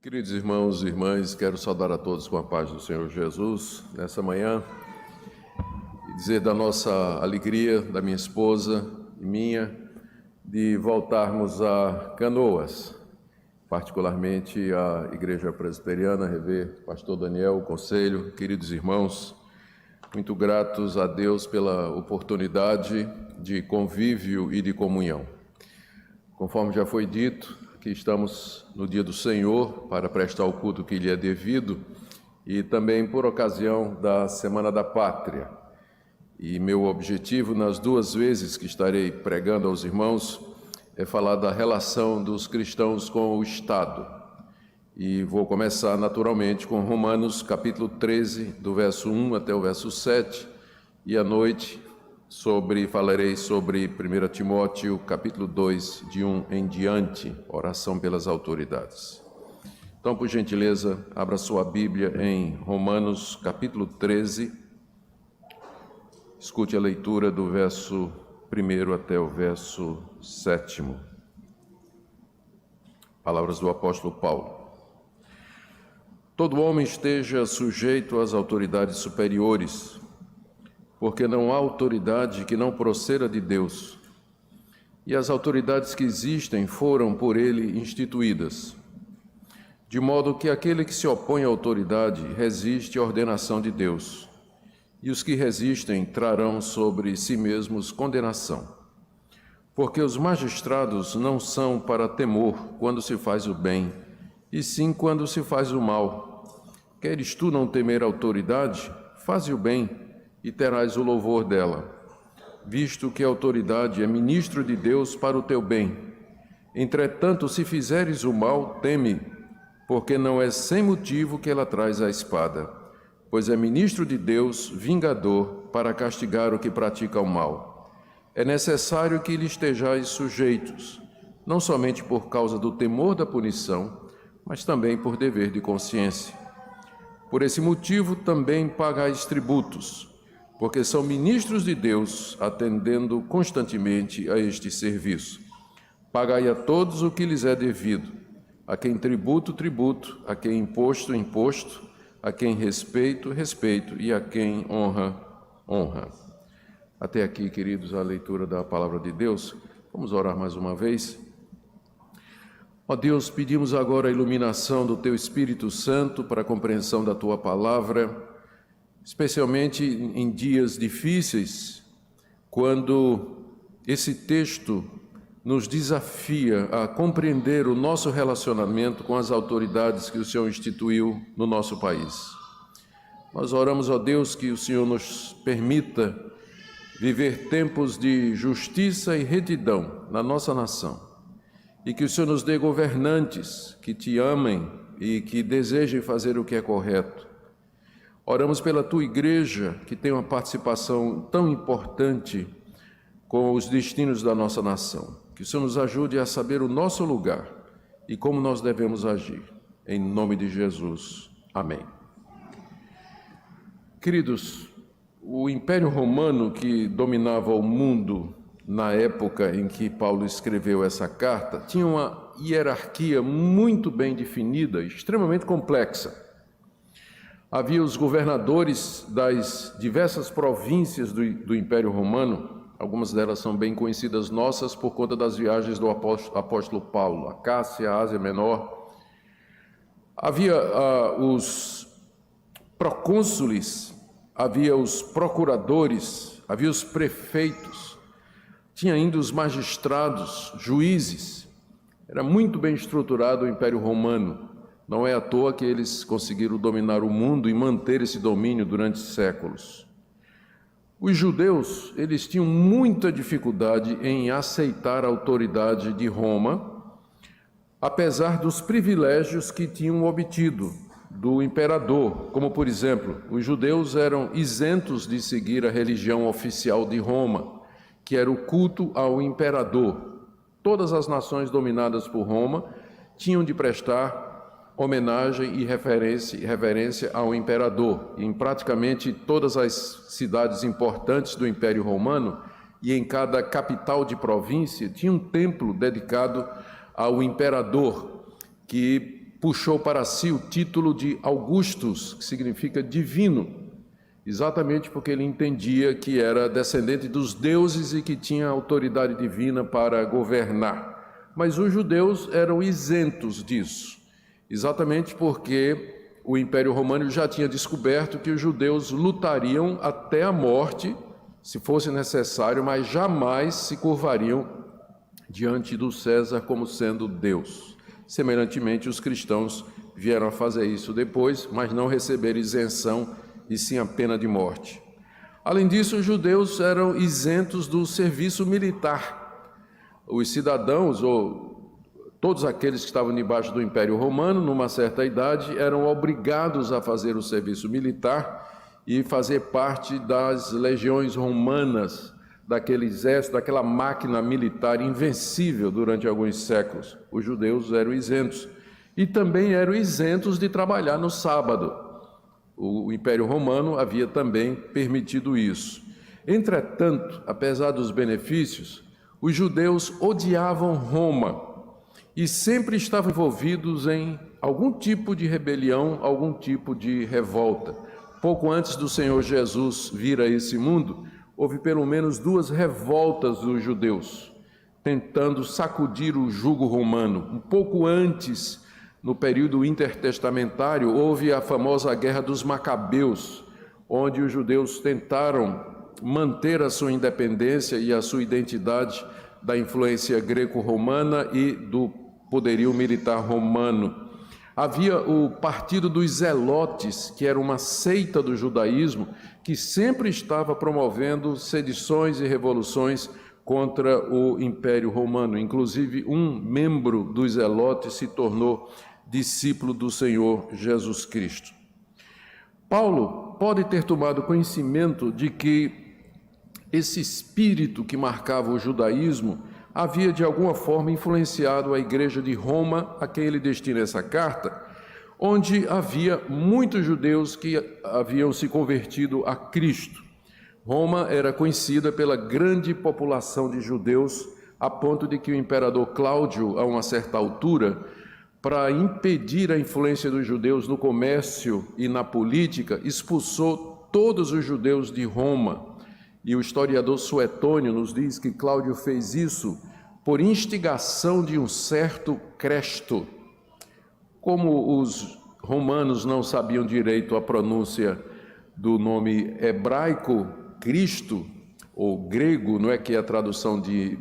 Queridos irmãos e irmãs, quero saudar a todos com a paz do Senhor Jesus nessa manhã e dizer da nossa alegria, da minha esposa e minha, de voltarmos a Canoas, particularmente a Igreja Presbiteriana, rever Pastor Daniel, o conselho, queridos irmãos, muito gratos a Deus pela oportunidade de convívio e de comunhão. Conforme já foi dito, que estamos no dia do Senhor para prestar o culto que lhe é devido e também por ocasião da Semana da Pátria. E meu objetivo nas duas vezes que estarei pregando aos irmãos é falar da relação dos cristãos com o Estado. E vou começar naturalmente com Romanos capítulo 13, do verso 1 até o verso 7, e à noite falarei sobre 1 Timóteo, capítulo 2, de 1 em diante, oração pelas autoridades. Então, por gentileza, abra sua Bíblia em Romanos, capítulo 13, escute a leitura do verso 1 até o verso 7. Palavras do apóstolo Paulo. Todo homem esteja sujeito às autoridades superiores, porque não há autoridade que não proceda de Deus, e as autoridades que existem foram por ele instituídas, de modo que aquele que se opõe à autoridade resiste à ordenação de Deus, e os que resistem trarão sobre si mesmos condenação. Porque os magistrados não são para temor quando se faz o bem, e sim quando se faz o mal. Queres tu não temer a autoridade? Faze o bem, e terás o louvor dela, visto que a autoridade é ministro de Deus para o teu bem. Entretanto, se fizeres o mal, teme, porque não é sem motivo que ela traz a espada, pois é ministro de Deus, vingador, para castigar o que pratica o mal. É necessário que lhe estejais sujeitos, não somente por causa do temor da punição, mas também por dever de consciência. Por esse motivo também pagais tributos, porque são ministros de Deus, atendendo constantemente a este serviço. Pagai a todos o que lhes é devido, a quem tributo, tributo, a quem imposto, imposto, a quem respeito, respeito, e a quem honra, honra. Até aqui, queridos, a leitura da palavra de Deus. Vamos orar mais uma vez. Ó Deus, pedimos agora a iluminação do Teu Espírito Santo para a compreensão da Tua palavra, especialmente em dias difíceis, quando esse texto nos desafia a compreender o nosso relacionamento com as autoridades que o Senhor instituiu no nosso país. Nós oramos, ó Deus, que o Senhor nos permita viver tempos de justiça e retidão na nossa nação, e que o Senhor nos dê governantes que Te amem e que desejem fazer o que é correto. Oramos pela Tua Igreja, que tem uma participação tão importante com os destinos da nossa nação. Que o Senhor nos ajude a saber o nosso lugar e como nós devemos agir. Em nome de Jesus. Amém. Queridos, o Império Romano, que dominava o mundo na época em que Paulo escreveu essa carta, tinha uma hierarquia muito bem definida, extremamente complexa. Havia os governadores das diversas províncias do Império Romano, algumas delas são bem conhecidas nossas por conta das viagens do apóstolo Paulo, a Cássia, a Ásia Menor. Havia os procônsules, havia os procuradores, havia os prefeitos, tinha ainda os magistrados, juízes. Era muito bem estruturado o Império Romano. Não é à toa que eles conseguiram dominar o mundo e manter esse domínio durante séculos. Os judeus, eles tinham muita dificuldade em aceitar a autoridade de Roma, apesar dos privilégios que tinham obtido do imperador, como, por exemplo, os judeus eram isentos de seguir a religião oficial de Roma, que era o culto ao imperador. Todas as nações dominadas por Roma tinham de prestar homenagem e reverência ao imperador. Em praticamente todas as cidades importantes do Império Romano e em cada capital de província tinha um templo dedicado ao imperador, que puxou para si o título de Augustus, que significa divino, exatamente porque ele entendia que era descendente dos deuses e que tinha autoridade divina para governar. Mas os judeus eram isentos disso, exatamente porque o Império Romano já tinha descoberto que os judeus lutariam até a morte, se fosse necessário, mas jamais se curvariam diante do César como sendo Deus. Semelhantemente, os cristãos vieram a fazer isso depois, mas não receberam isenção e sim a pena de morte. Além disso, os judeus eram isentos do serviço militar. Os cidadãos, ou todos aqueles que estavam debaixo do Império Romano, numa certa idade, eram obrigados a fazer o serviço militar e fazer parte das legiões romanas, daquele exército, daquela máquina militar invencível durante alguns séculos. Os judeus eram isentos. E também eram isentos de trabalhar no sábado. O Império Romano havia também permitido isso. Entretanto, apesar dos benefícios, os judeus odiavam Roma e sempre estavam envolvidos em algum tipo de rebelião, algum tipo de revolta. Pouco antes do Senhor Jesus vir a esse mundo, houve pelo menos 2 revoltas dos judeus, tentando sacudir o jugo romano. Um pouco antes, no período intertestamentário, houve a famosa Guerra dos Macabeus, onde os judeus tentaram manter a sua independência e a sua identidade da influência greco-romana e do poderio militar romano. Havia o Partido dos Zelotes, que era uma seita do judaísmo, que sempre estava promovendo sedições e revoluções contra o Império Romano. Inclusive, um membro dos Zelotes se tornou discípulo do Senhor Jesus Cristo. Paulo pode ter tomado conhecimento de que esse espírito que marcava o judaísmo havia de alguma forma influenciado a igreja de Roma, a quem ele destina essa carta, onde havia muitos judeus que haviam se convertido a Cristo. Roma era conhecida pela grande população de judeus, a ponto de que o imperador Cláudio, a uma certa altura, para impedir a influência dos judeus no comércio e na política, expulsou todos os judeus de Roma. E o historiador Suetônio nos diz que Cláudio fez isso por instigação de um certo Cresto. Como os romanos não sabiam direito a pronúncia do nome hebraico, Cristo, ou grego, não é que é a tradução de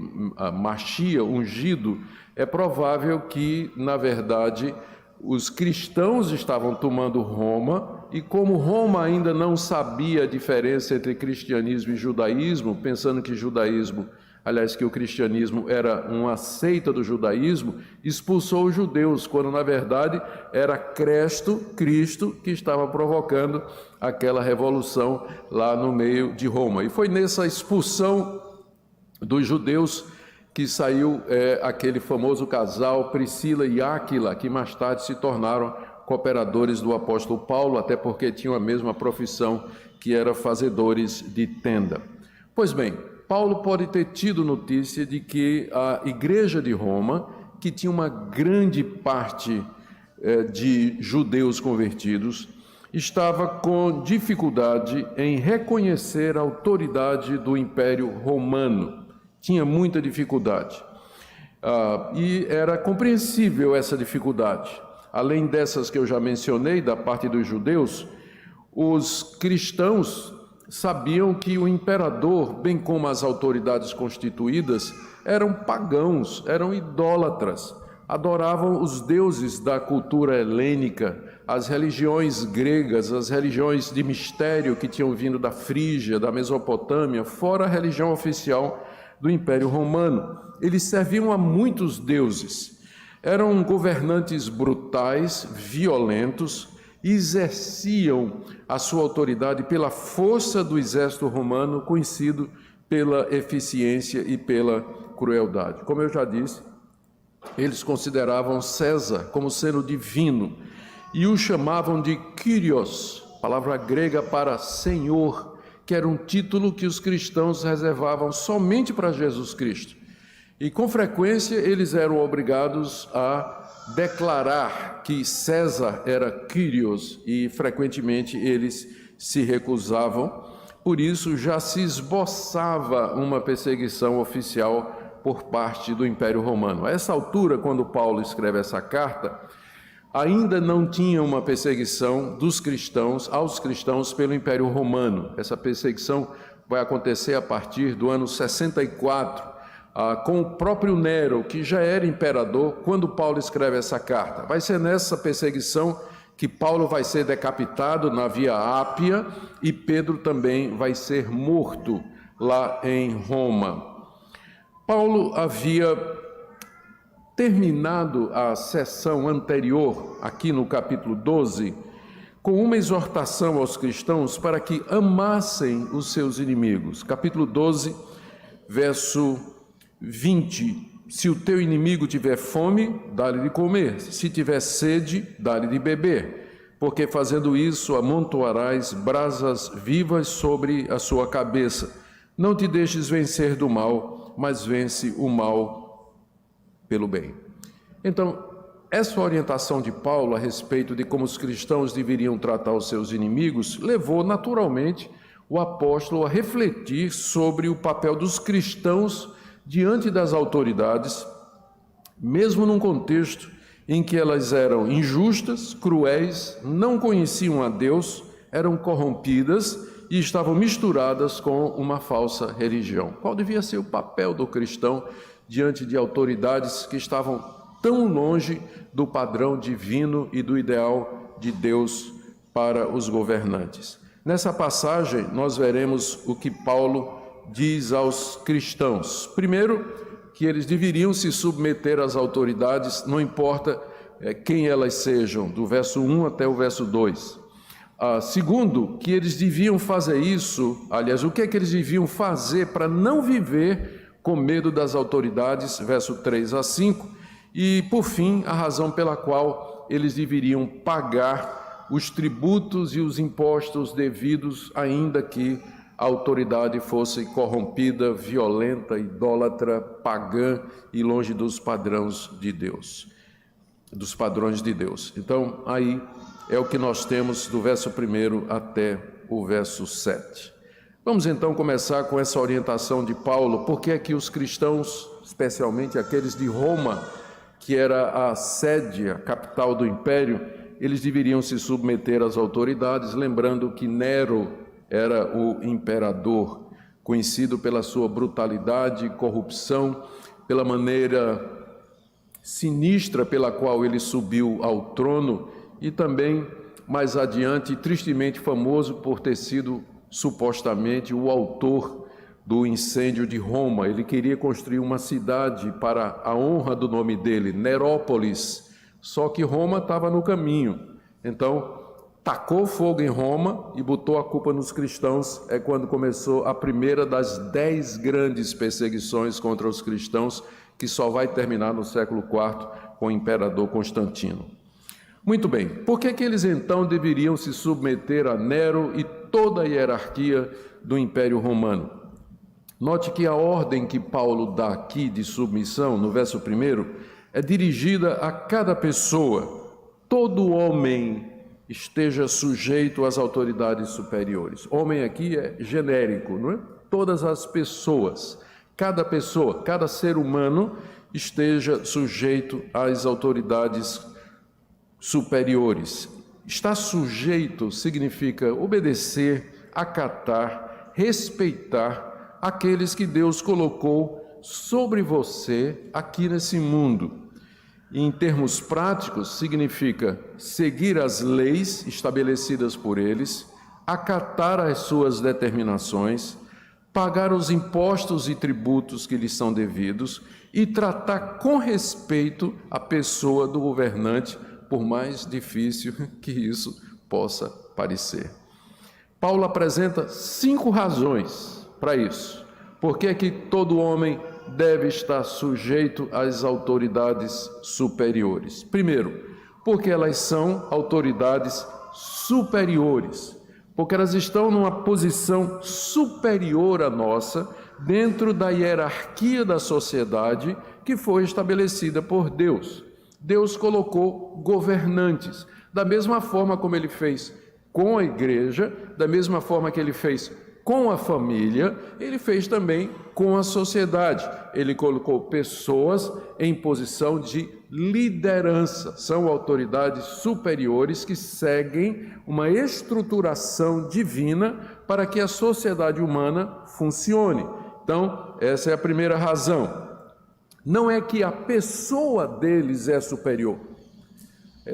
Machia, ungido, é provável que, na verdade, os cristãos estavam tomando Roma, e como Roma ainda não sabia a diferença entre cristianismo e judaísmo, pensando que que o cristianismo era uma seita do judaísmo, expulsou os judeus, quando na verdade era Cristo que estava provocando aquela revolução lá no meio de Roma. E foi nessa expulsão dos judeus que saiu aquele famoso casal Priscila e Áquila, que mais tarde se tornaram cooperadores do apóstolo Paulo, até porque tinham a mesma profissão, que era fazedores de tenda. Pois bem, Paulo pode ter tido notícia de que a igreja de Roma, que tinha uma grande parte de judeus convertidos, estava com dificuldade em reconhecer a autoridade do Império Romano. Tinha muita dificuldade. E era compreensível essa dificuldade. Além dessas que eu já mencionei, da parte dos judeus, os cristãos sabiam que o imperador, bem como as autoridades constituídas, eram pagãos, eram idólatras, adoravam os deuses da cultura helênica, as religiões gregas, as religiões de mistério que tinham vindo da Frígia, da Mesopotâmia, fora a religião oficial do Império Romano. Eles serviam a muitos deuses. Eram governantes brutais, violentos, e exerciam a sua autoridade pela força do exército romano, conhecido pela eficiência e pela crueldade. Como eu já disse, eles consideravam César como sendo divino e o chamavam de Kyrios, palavra grega para Senhor, que era um título que os cristãos reservavam somente para Jesus Cristo. E com frequência eles eram obrigados a declarar que César era Quírios e frequentemente eles se recusavam. Por isso já se esboçava uma perseguição oficial por parte do Império Romano. A essa altura, quando Paulo escreve essa carta, ainda não tinha uma perseguição dos cristãos aos cristãos pelo Império Romano. Essa perseguição vai acontecer a partir do ano 64, com o próprio Nero, que já era imperador, quando Paulo escreve essa carta. Vai ser nessa perseguição que Paulo vai ser decapitado na Via Ápia e Pedro também vai ser morto lá em Roma. Paulo havia terminado a sessão anterior, aqui no capítulo 12, com uma exortação aos cristãos para que amassem os seus inimigos. Capítulo 12, verso 20. Se o teu inimigo tiver fome, dá-lhe de comer. Se tiver sede, dá-lhe de beber. Porque fazendo isso, amontoarás brasas vivas sobre a sua cabeça. Não te deixes vencer do mal, mas vence o mal pelo bem. Então, essa orientação de Paulo a respeito de como os cristãos deveriam tratar os seus inimigos levou naturalmente o apóstolo a refletir sobre o papel dos cristãos diante das autoridades, mesmo num contexto em que elas eram injustas, cruéis, não conheciam a Deus, eram corrompidas e estavam misturadas com uma falsa religião. Qual devia ser o papel do cristão diante de autoridades que estavam tão longe do padrão divino e do ideal de Deus para os governantes? Nessa passagem, nós veremos o que Paulo diz aos cristãos. Primeiro, que eles deveriam se submeter às autoridades, não importa quem elas sejam, do verso 1 até o verso 2. Segundo, que eles deviam fazer isso, aliás, o que é que eles deviam fazer para não viver com medo das autoridades, verso 3 a 5. E, por fim, a razão pela qual eles deveriam pagar os tributos e os impostos devidos, ainda que a autoridade fosse corrompida, violenta, idólatra, pagã e longe dos padrões de Deus, dos padrões de Deus. Então, aí é o que nós temos do verso 1 até o verso 7. Vamos então começar com essa orientação de Paulo. Por que é que os cristãos, especialmente aqueles de Roma, que era a sede, a capital do império, eles deveriam se submeter às autoridades, lembrando que Nero era o imperador, conhecido pela sua brutalidade e corrupção, pela maneira sinistra pela qual ele subiu ao trono e também, mais adiante, tristemente famoso por ter sido, supostamente, o autor do incêndio de Roma. Ele queria construir uma cidade para a honra do nome dele, Nerópolis, só que Roma estava no caminho. Então, tacou fogo em Roma e botou a culpa nos cristãos. É quando começou a primeira das 10 grandes perseguições contra os cristãos, que só vai terminar no século IV com o imperador Constantino. Muito bem, por que eles então deveriam se submeter a Nero e toda a hierarquia do Império Romano? Note que a ordem que Paulo dá aqui de submissão, no verso 1, é dirigida a cada pessoa. Todo homem esteja sujeito às autoridades superiores. Homem aqui é genérico, não é? Todas as pessoas, cada ser humano esteja sujeito às autoridades superiores. Estar sujeito significa obedecer, acatar, respeitar aqueles que Deus colocou sobre você aqui nesse mundo. E, em termos práticos, significa seguir as leis estabelecidas por eles, acatar as suas determinações, pagar os impostos e tributos que lhes são devidos e tratar com respeito a pessoa do governante, por mais difícil que isso possa parecer. Paulo apresenta 5 razões para isso. Por que é que todo homem deve estar sujeito às autoridades superiores? Primeiro, porque elas são autoridades superiores, porque elas estão numa posição superior à nossa, dentro da hierarquia da sociedade que foi estabelecida por Deus. Deus colocou governantes, da mesma forma como ele fez com a igreja, da mesma forma que ele fez com a família, ele fez também com a sociedade. Ele colocou pessoas em posição de liderança. São autoridades superiores que seguem uma estruturação divina para que a sociedade humana funcione. Então, essa é a primeira razão. Não é que a pessoa deles é superior.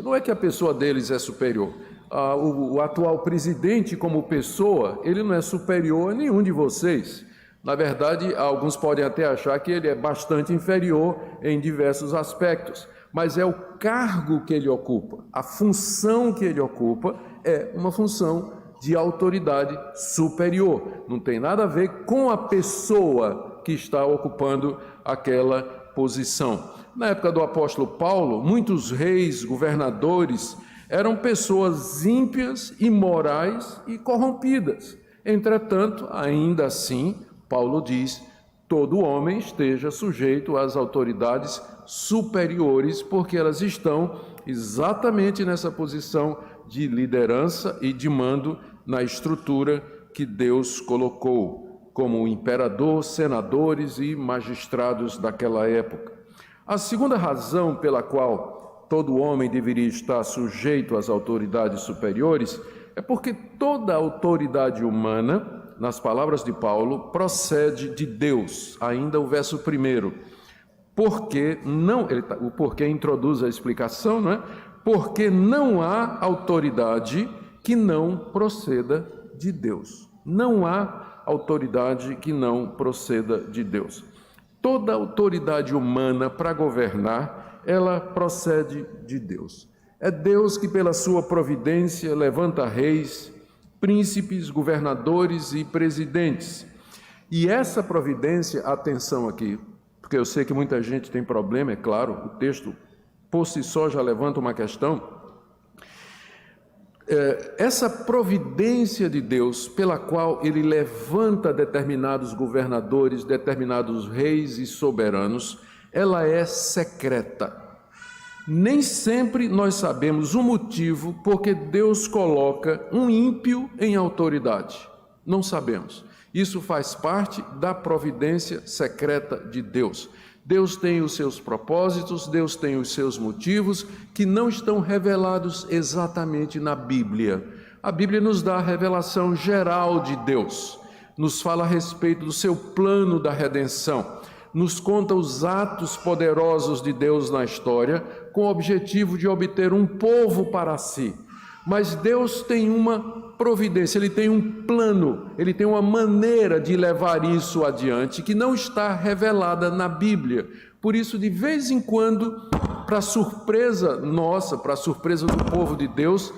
Não é que a pessoa deles é superior. O atual presidente, como pessoa, ele não é superior a nenhum de vocês. Na verdade, alguns podem até achar que ele é bastante inferior em diversos aspectos, mas é o cargo que ele ocupa, a função que ele ocupa é uma função de autoridade superior. Não tem nada a ver com a pessoa que está ocupando aquela posição. Na época do apóstolo Paulo, muitos reis, governadores, eram pessoas ímpias, imorais e corrompidas. Entretanto, ainda assim, Paulo diz, todo homem esteja sujeito às autoridades superiores, porque elas estão exatamente nessa posição de liderança e de mando na estrutura que Deus colocou, como imperador, senadores e magistrados daquela época. A segunda razão pela qual todo homem deveria estar sujeito às autoridades superiores é porque toda autoridade humana, nas palavras de Paulo, procede de Deus. Ainda o verso 1. Porque não, o porquê introduz a explicação, não é? Porque não há autoridade que não proceda de Deus. Não há autoridade que não proceda de Deus. Toda autoridade humana para governar, ela procede de Deus. É Deus que, pela sua providência, levanta reis, príncipes, governadores e presidentes. E essa providência, atenção aqui, porque eu sei que muita gente tem problema, é claro, o texto por si só já levanta uma questão. Essa providência de Deus, pela qual ele levanta determinados governadores, determinados reis e soberanos, ela é secreta. Nem sempre nós sabemos o motivo porque Deus coloca um ímpio em autoridade. Não sabemos. Isso faz parte da providência secreta de Deus. Deus tem os seus propósitos, Deus tem os seus motivos que não estão revelados exatamente na Bíblia. A Bíblia nos dá a revelação geral de Deus, nos fala a respeito do seu plano da redenção, nos conta os atos poderosos de Deus na história, com o objetivo de obter um povo para si. Mas Deus tem uma providência, Ele tem um plano, Ele tem uma maneira de levar isso adiante que não está revelada na Bíblia. Por isso, de vez em quando, para surpresa nossa, para surpresa do povo de Deus,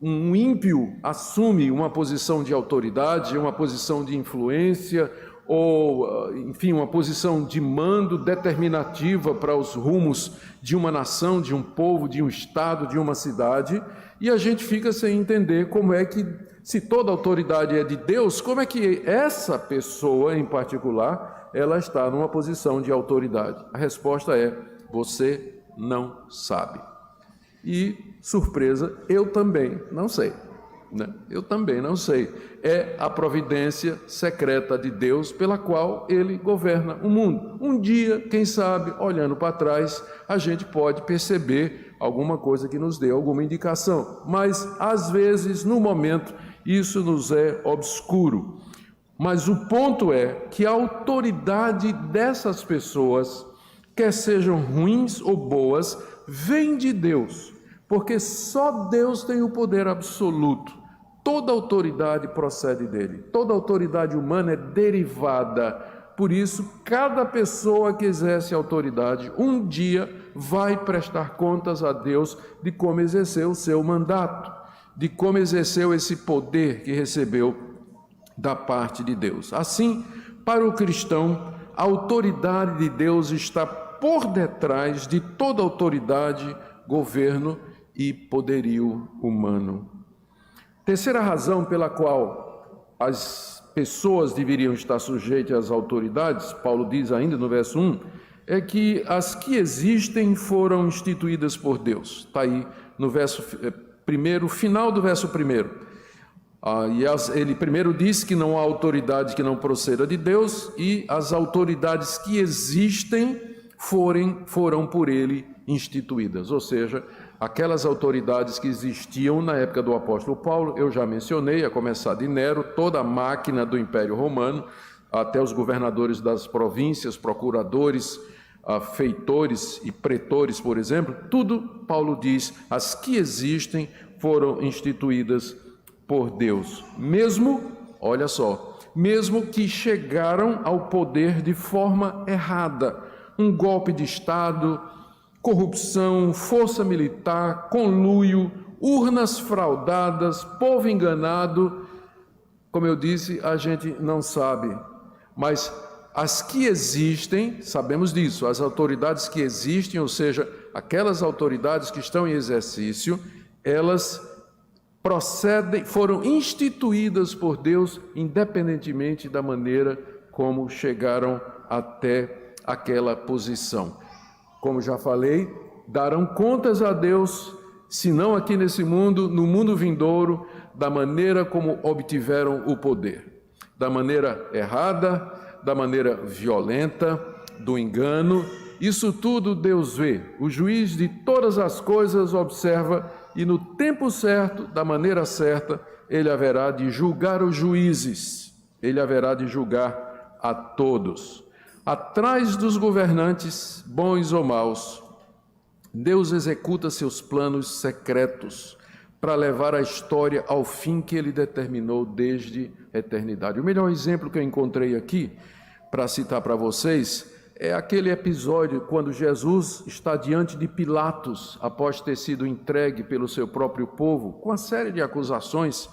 um ímpio assume uma posição de autoridade, uma posição de influência, ou, enfim, uma posição de mando determinativa para os rumos de uma nação, de um povo, de um estado, de uma cidade, e a gente fica sem entender como é que, se toda autoridade é de Deus, como é que essa pessoa em particular, ela está numa posição de autoridade? A resposta é, você não sabe. E, surpresa, eu também não sei. Eu também não sei. É a providência secreta de Deus pela qual Ele governa o mundo. Um dia, quem sabe, olhando para trás, a gente pode perceber alguma coisa que nos dê alguma indicação. Mas, às vezes, no momento, isso nos é obscuro. Mas o ponto é que a autoridade dessas pessoas, quer sejam ruins ou boas, vem de Deus. Porque só Deus tem o poder absoluto. Toda autoridade procede dele. Toda autoridade humana é derivada. Por isso, cada pessoa que exerce autoridade, um dia vai prestar contas a Deus de como exerceu o seu mandato, de como exerceu esse poder que recebeu da parte de Deus. Assim, para o cristão, a autoridade de Deus está por detrás de toda autoridade, governo e poderio humano. Terceira razão pela qual as pessoas deveriam estar sujeitas às autoridades, Paulo diz ainda no verso 1, é que as que existem foram instituídas por Deus. Está aí no verso primeiro, final do verso primeiro. Ele primeiro diz que não há autoridade que não proceda de Deus, e as autoridades que existem foram por ele instituídas. Ou seja, aquelas autoridades que existiam na época do apóstolo Paulo, eu já mencionei, a começar de Nero, toda a máquina do Império Romano, até os governadores das províncias, procuradores, feitores e pretores, por exemplo, tudo, Paulo diz, as que existem foram instituídas por Deus. Mesmo, olha só, mesmo que chegaram ao poder de forma errada, um golpe de Estado, corrupção, força militar, conluio, urnas fraudadas, povo enganado, como eu disse, a gente não sabe, mas as que existem, sabemos disso, as autoridades que existem, ou seja, aquelas autoridades que estão em exercício, elas foram instituídas por Deus, independentemente da maneira como chegaram até aquela posição. Como já falei, darão contas a Deus, se não aqui nesse mundo, no mundo vindouro, da maneira como obtiveram o poder. Da maneira errada, da maneira violenta, do engano, isso tudo Deus vê. O juiz de todas as coisas observa, e no tempo certo, da maneira certa, ele haverá de julgar os juízes, ele haverá de julgar a todos. Atrás dos governantes, bons ou maus, Deus executa seus planos secretos para levar a história ao fim que ele determinou desde a eternidade. O melhor exemplo que eu encontrei aqui, para citar para vocês, é aquele episódio quando Jesus está diante de Pilatos, após ter sido entregue pelo seu próprio povo, com uma série de acusações,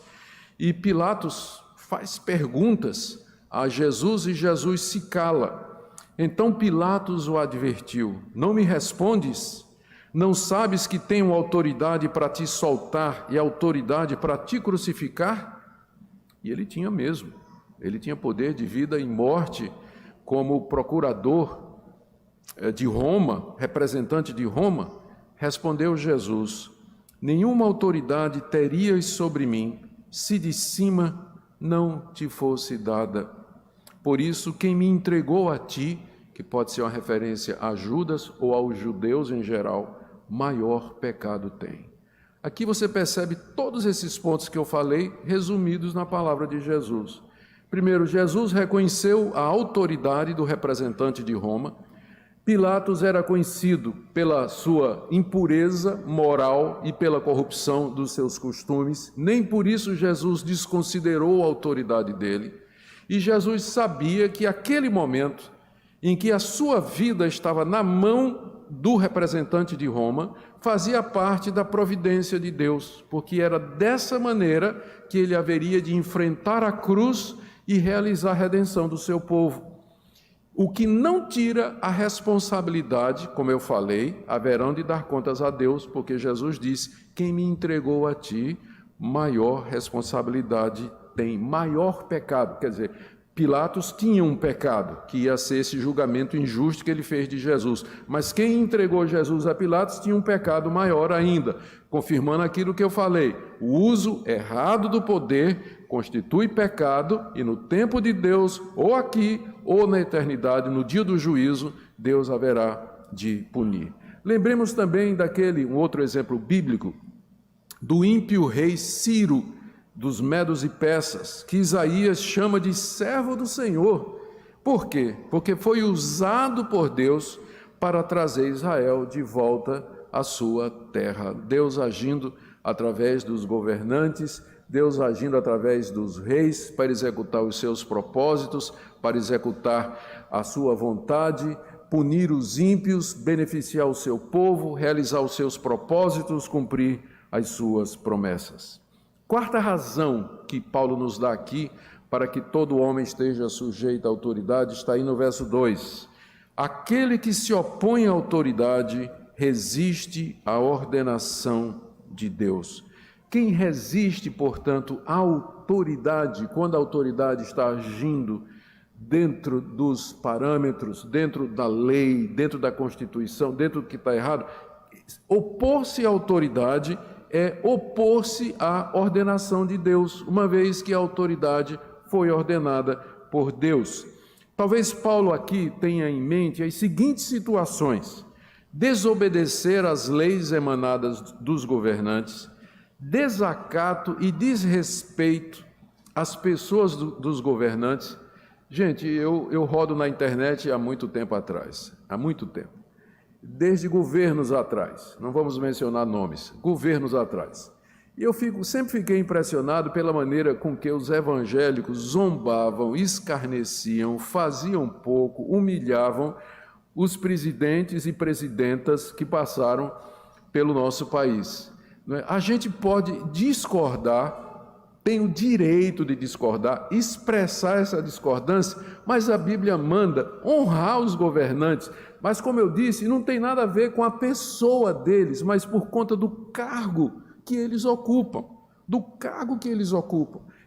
e Pilatos faz perguntas a Jesus e Jesus se cala. Então Pilatos o advertiu: não me respondes? Não sabes que tenho autoridade para te soltar e autoridade para te crucificar? E ele tinha mesmo, ele tinha poder de vida e morte como procurador de Roma, representante de Roma. Respondeu Jesus: nenhuma autoridade terias sobre mim, se de cima não te fosse dada. Por isso, quem me entregou a ti, que pode ser uma referência a Judas ou aos judeus em geral, maior pecado tem. Aqui você percebe todos esses pontos que eu falei, resumidos na palavra de Jesus. Primeiro, Jesus reconheceu a autoridade do representante de Roma. Pilatos era conhecido pela sua impureza moral e pela corrupção dos seus costumes. Nem por isso Jesus desconsiderou a autoridade dele. E Jesus sabia que aquele momento em que a sua vida estava na mão do representante de Roma, fazia parte da providência de Deus, porque era dessa maneira que ele haveria de enfrentar a cruz e realizar a redenção do seu povo. O que não tira a responsabilidade, como eu falei, haverão de dar contas a Deus, porque Jesus disse: quem me entregou a ti, maior responsabilidade tem, maior pecado. Quer dizer, Pilatos tinha um pecado, que ia ser esse julgamento injusto que ele fez de Jesus. Mas quem entregou Jesus a Pilatos tinha um pecado maior ainda, confirmando aquilo que eu falei. O uso errado do poder constitui pecado, e no tempo de Deus, ou aqui, ou na eternidade, no dia do juízo, Deus haverá de punir. Lembremos também um outro exemplo bíblico, do ímpio rei Ciro, dos medos e persas, que Isaías chama de servo do Senhor. Por quê? Porque foi usado por Deus para trazer Israel de volta à sua terra. Deus agindo através dos governantes, Deus agindo através dos reis para executar os seus propósitos, para executar a sua vontade, punir os ímpios, beneficiar o seu povo, realizar os seus propósitos, cumprir as suas promessas. Quarta razão que Paulo nos dá aqui para que todo homem esteja sujeito à autoridade está aí no verso 2. Aquele que se opõe à autoridade resiste à ordenação de Deus. Quem resiste, portanto, à autoridade, quando a autoridade está agindo dentro dos parâmetros, dentro da lei, dentro da Constituição, dentro do que está errado. Opor-se à autoridade é opor-se à ordenação de Deus, uma vez que a autoridade foi ordenada por Deus. Talvez Paulo aqui tenha em mente as seguintes situações: desobedecer às leis emanadas dos governantes, desacato e desrespeito às pessoas dos governantes. Gente, eu rodo na internet há muito tempo atrás, desde governos atrás, não vamos mencionar nomes, governos atrás. E eu sempre fiquei impressionado pela maneira com que os evangélicos zombavam, escarneciam, faziam pouco, humilhavam os presidentes e presidentas que passaram pelo nosso país. A gente pode discordar, tem o direito de discordar, expressar essa discordância, mas a Bíblia manda honrar os governantes. Mas, como eu disse, não tem nada a ver com a pessoa deles, mas por conta do cargo que eles ocupam,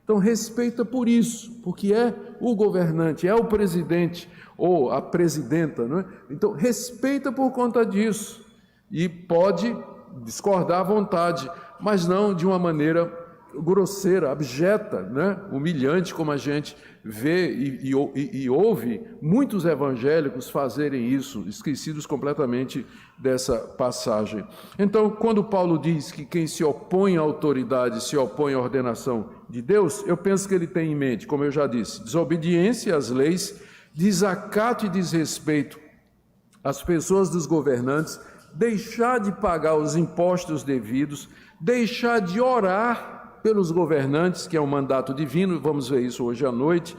Então, respeita por isso, porque é o governante, é o presidente ou a presidenta, não é? Então, respeita por conta disso e pode discordar à vontade, mas não de uma maneira grosseira, abjeta, né? Humilhante, como a gente vê e ouve muitos evangélicos fazerem isso, esquecidos completamente dessa passagem. Então, quando Paulo diz que quem se opõe à autoridade se opõe à ordenação de Deus, eu penso que ele tem em mente, como eu já disse, desobediência às leis, desacato e desrespeito às pessoas dos governantes, deixar de pagar os impostos devidos, deixar de orar pelos governantes, que é um mandato divino, vamos ver isso hoje à noite,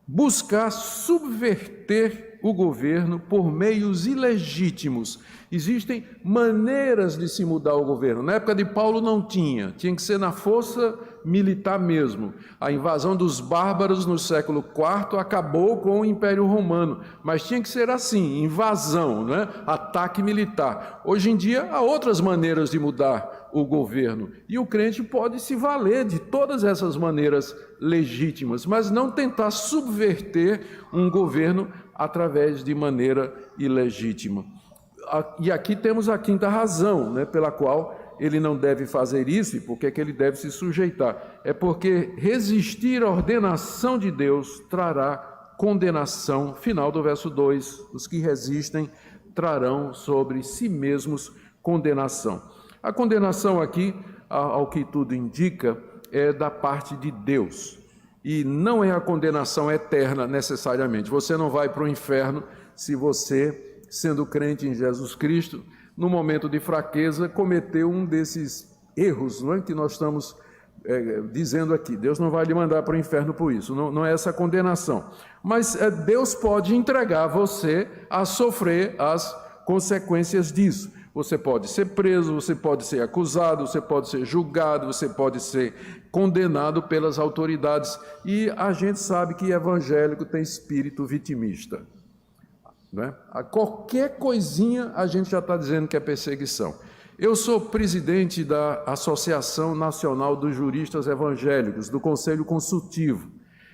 buscar subverter o governo por meios ilegítimos. Existem maneiras de se mudar o governo. Na época de Paulo não tinha que ser na força militar mesmo. A invasão dos bárbaros no século IV acabou com o Império Romano, mas tinha que ser assim, invasão, né? Ataque militar. Hoje em dia há outras maneiras de mudar o governo, e o crente pode se valer de todas essas maneiras legítimas, mas não tentar subverter um governo através de maneira ilegítima. E aqui temos a quinta razão, né, pela qual ele não deve fazer isso e por que ele deve se sujeitar. É porque resistir à ordenação de Deus trará condenação. Final do verso 2, os que resistem trarão sobre si mesmos condenação. A condenação aqui, ao que tudo indica, é da parte de Deus. E não é a condenação eterna necessariamente. Você não vai para o inferno se você, sendo crente em Jesus Cristo, no momento de fraqueza, cometeu um desses erros, não é, que nós estamos dizendo aqui. Deus não vai lhe mandar para o inferno por isso, não é essa condenação. Mas Deus pode entregar você a sofrer as consequências disso. Você pode ser preso, você pode ser acusado, você pode ser julgado, você pode ser condenado pelas autoridades. E a gente sabe que evangélico tem espírito vitimista, né? A qualquer coisinha a gente já está dizendo que é perseguição. Eu sou presidente da Associação Nacional dos Juristas Evangélicos, do Conselho Consultivo,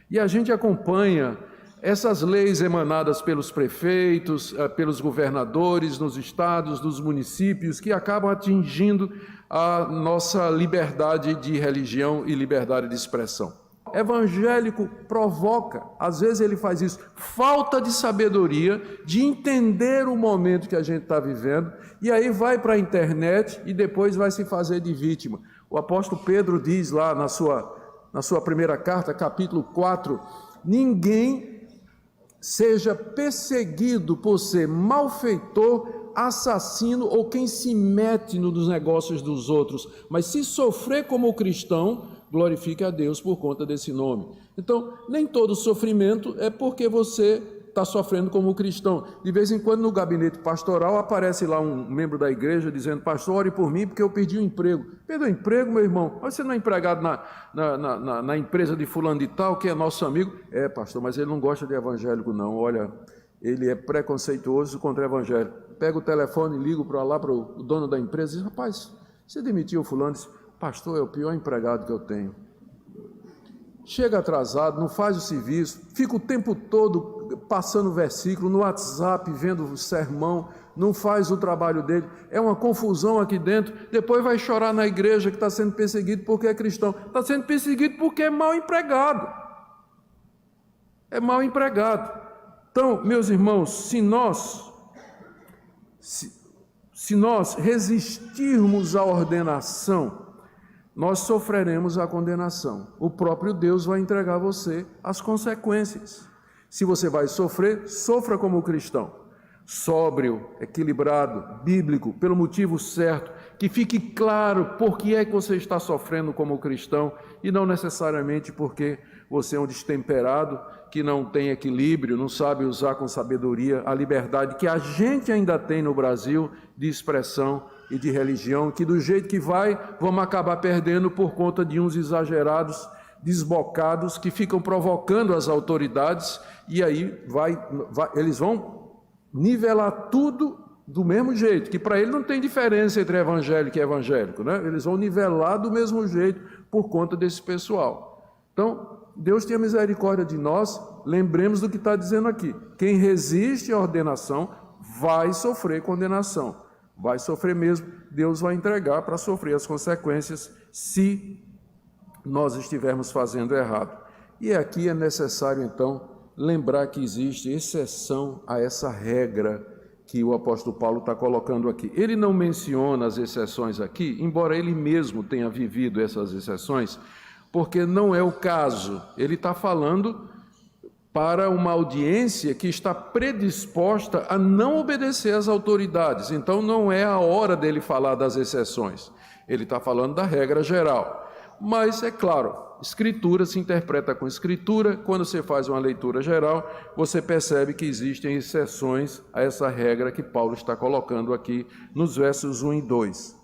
e a gente acompanha essas leis emanadas pelos prefeitos, pelos governadores nos estados, nos municípios, que acabam atingindo a nossa liberdade de religião e liberdade de expressão. Evangélico provoca, às vezes ele faz isso, falta de sabedoria, de entender o momento que a gente está vivendo, e aí vai para a internet e depois vai se fazer de vítima. O apóstolo Pedro diz lá na sua primeira carta, capítulo 4, ninguém seja perseguido por ser malfeitor, assassino ou quem se mete nos negócios dos outros, mas se sofrer como cristão, glorifique a Deus por conta desse nome. Então, nem todo sofrimento é porque você está sofrendo como cristão. De vez em quando, no gabinete pastoral, aparece lá um membro da igreja dizendo: pastor, ore por mim porque eu perdi o emprego. Perdeu o emprego, meu irmão? Mas você não é empregado na empresa de fulano de tal, que é nosso amigo? É, pastor, mas ele não gosta de evangélico, não. Olha, ele é preconceituoso contra o evangelho. Pega o telefone, ligo para lá para o dono da empresa e diz: rapaz, você demitiu o fulano? Diz: pastor, é o pior empregado que eu tenho. chega atrasado, não faz o serviço, fica o tempo todo passando versículo no WhatsApp, vendo o sermão, não faz o trabalho dele, é uma confusão aqui dentro, depois vai chorar na igreja que está sendo perseguido porque é cristão, está sendo perseguido porque é mal empregado, Então, meus irmãos, se nós resistirmos à ordenação, nós sofreremos a condenação. O próprio Deus vai entregar a você as consequências. Se você vai sofrer, sofra como cristão. Sóbrio, equilibrado, bíblico, pelo motivo certo, que fique claro por que é que você está sofrendo como cristão e não necessariamente porque você é um destemperado, que não tem equilíbrio, não sabe usar com sabedoria a liberdade que a gente ainda tem no Brasil de expressão e de religião, que do jeito que vai, vamos acabar perdendo por conta de uns exagerados, desbocados, que ficam provocando as autoridades, e aí eles vão nivelar tudo do mesmo jeito, que para ele não tem diferença entre evangélico e evangélico, né? Eles vão nivelar do mesmo jeito por conta desse pessoal. Então, Deus tenha misericórdia de nós, lembremos do que está dizendo aqui. Quem resiste à ordenação vai sofrer condenação. Vai sofrer mesmo, Deus vai entregar para sofrer as consequências se nós estivermos fazendo errado. E aqui é necessário, então, lembrar que existe exceção a essa regra que o apóstolo Paulo está colocando aqui. Ele não menciona as exceções aqui, embora ele mesmo tenha vivido essas exceções, porque não é o caso. Ele está falando para uma audiência que está predisposta a não obedecer às autoridades. Então não é a hora dele falar das exceções. Ele está falando da regra geral. Mas, é claro, Escritura se interpreta com Escritura. Quando você faz uma leitura geral, você percebe que existem exceções a essa regra que Paulo está colocando aqui nos versos 1 e 2.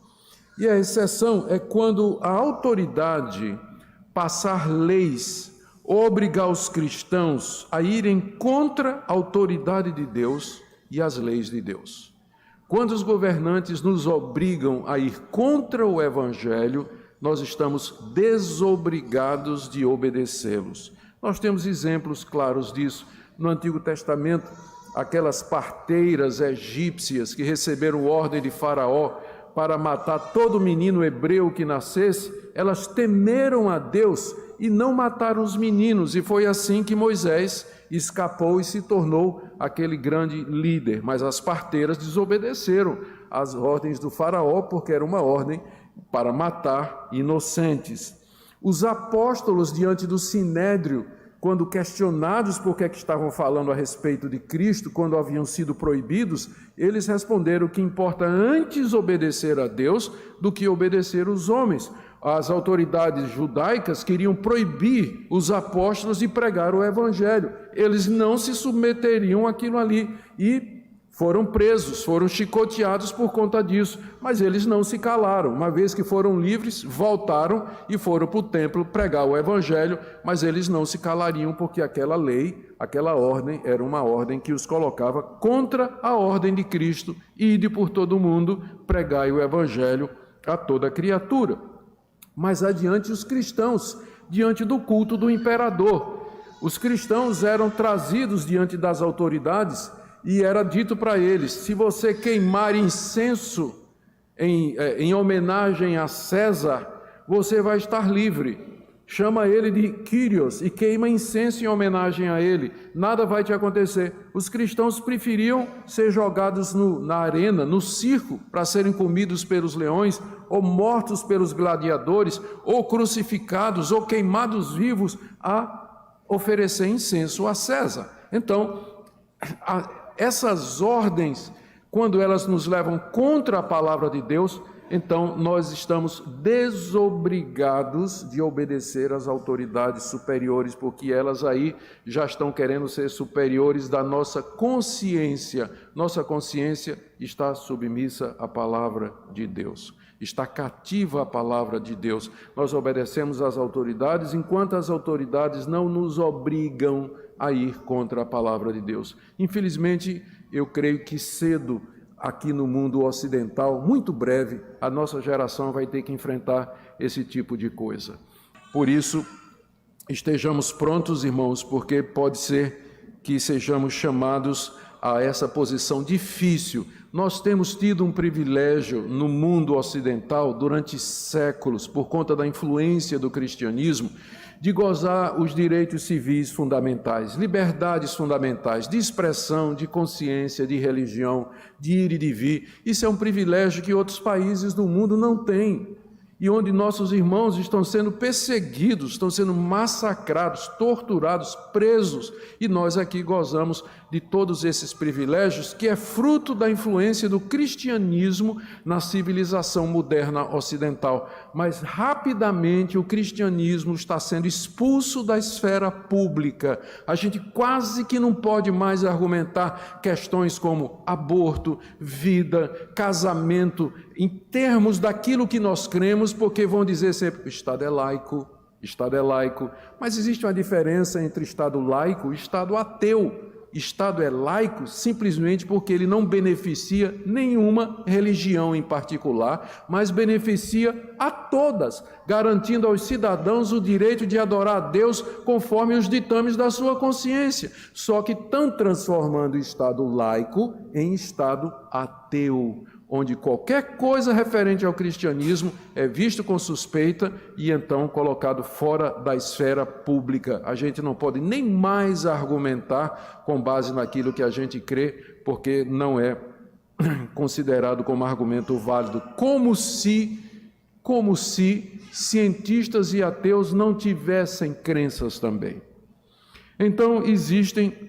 E a exceção é quando a autoridade passar leis, obrigar os cristãos a irem contra a autoridade de Deus e as leis de Deus. Quando os governantes nos obrigam a ir contra o Evangelho, nós estamos desobrigados de obedecê-los. Nós temos exemplos claros disso. No Antigo Testamento, aquelas parteiras egípcias que receberam ordem de Faraó para matar todo menino hebreu que nascesse, elas temeram a Deus e não mataram os meninos, e foi assim que Moisés escapou e se tornou aquele grande líder. Mas as parteiras desobedeceram às ordens do Faraó, porque era uma ordem para matar inocentes. Os apóstolos, diante do Sinédrio, quando questionados por que estavam falando a respeito de Cristo, quando haviam sido proibidos, eles responderam que importa antes obedecer a Deus do que obedecer os homens. As autoridades judaicas queriam proibir os apóstolos de pregar o Evangelho. Eles não se submeteriam àquilo ali e foram presos, foram chicoteados por conta disso, mas eles não se calaram. Uma vez que foram livres, voltaram e foram para o templo pregar o Evangelho, mas eles não se calariam porque aquela lei, aquela ordem, era uma ordem que os colocava contra a ordem de Cristo, ide por todo o mundo, pregai o Evangelho a toda criatura. Mais adiante, os cristãos, diante do culto do imperador. Os cristãos eram trazidos diante das autoridades e era dito para eles: se você queimar incenso em homenagem a César, você vai estar livre. Chama ele de Kyrios e queima incenso em homenagem a ele, nada vai te acontecer. Os cristãos preferiam ser jogados na arena, no circo, para serem comidos pelos leões, ou mortos pelos gladiadores, ou crucificados, ou queimados vivos, a oferecer incenso a César. Então, essas ordens, quando elas nos levam contra a palavra de Deus, então nós estamos desobrigados de obedecer às autoridades superiores, porque elas aí já estão querendo ser superiores da nossa consciência. Nossa consciência está submissa à palavra de Deus, está cativa à palavra de Deus. Nós obedecemos às autoridades enquanto as autoridades não nos obrigam a ir contra a palavra de Deus. Infelizmente, eu creio que cedo, aqui no mundo ocidental, muito breve, a nossa geração vai ter que enfrentar esse tipo de coisa. Por isso, estejamos prontos, irmãos, porque pode ser que sejamos chamados a essa posição difícil. Nós temos tido um privilégio no mundo ocidental durante séculos, por conta da influência do cristianismo, de gozar os direitos civis fundamentais, liberdades fundamentais, de expressão, de consciência, de religião, de ir e de vir. Isso é um privilégio que outros países do mundo não têm. E onde nossos irmãos estão sendo perseguidos, estão sendo massacrados, torturados, presos, e nós aqui gozamos de todos esses privilégios, que é fruto da influência do cristianismo na civilização moderna ocidental. Mas rapidamente o cristianismo está sendo expulso da esfera pública. A gente quase que não pode mais argumentar questões como aborto, vida, casamento, em termos daquilo que nós cremos, porque vão dizer sempre, o Estado é laico, mas existe uma diferença entre Estado laico e Estado ateu. Estado é laico simplesmente porque ele não beneficia nenhuma religião em particular, mas beneficia a todas, garantindo aos cidadãos o direito de adorar a Deus conforme os ditames da sua consciência. Só que estão transformando o Estado laico em Estado ateu, onde qualquer coisa referente ao cristianismo é visto com suspeita e então colocado fora da esfera pública. A gente não pode nem mais argumentar com base naquilo que a gente crê, porque não é considerado como argumento válido, como se cientistas e ateus não tivessem crenças também. Então, existem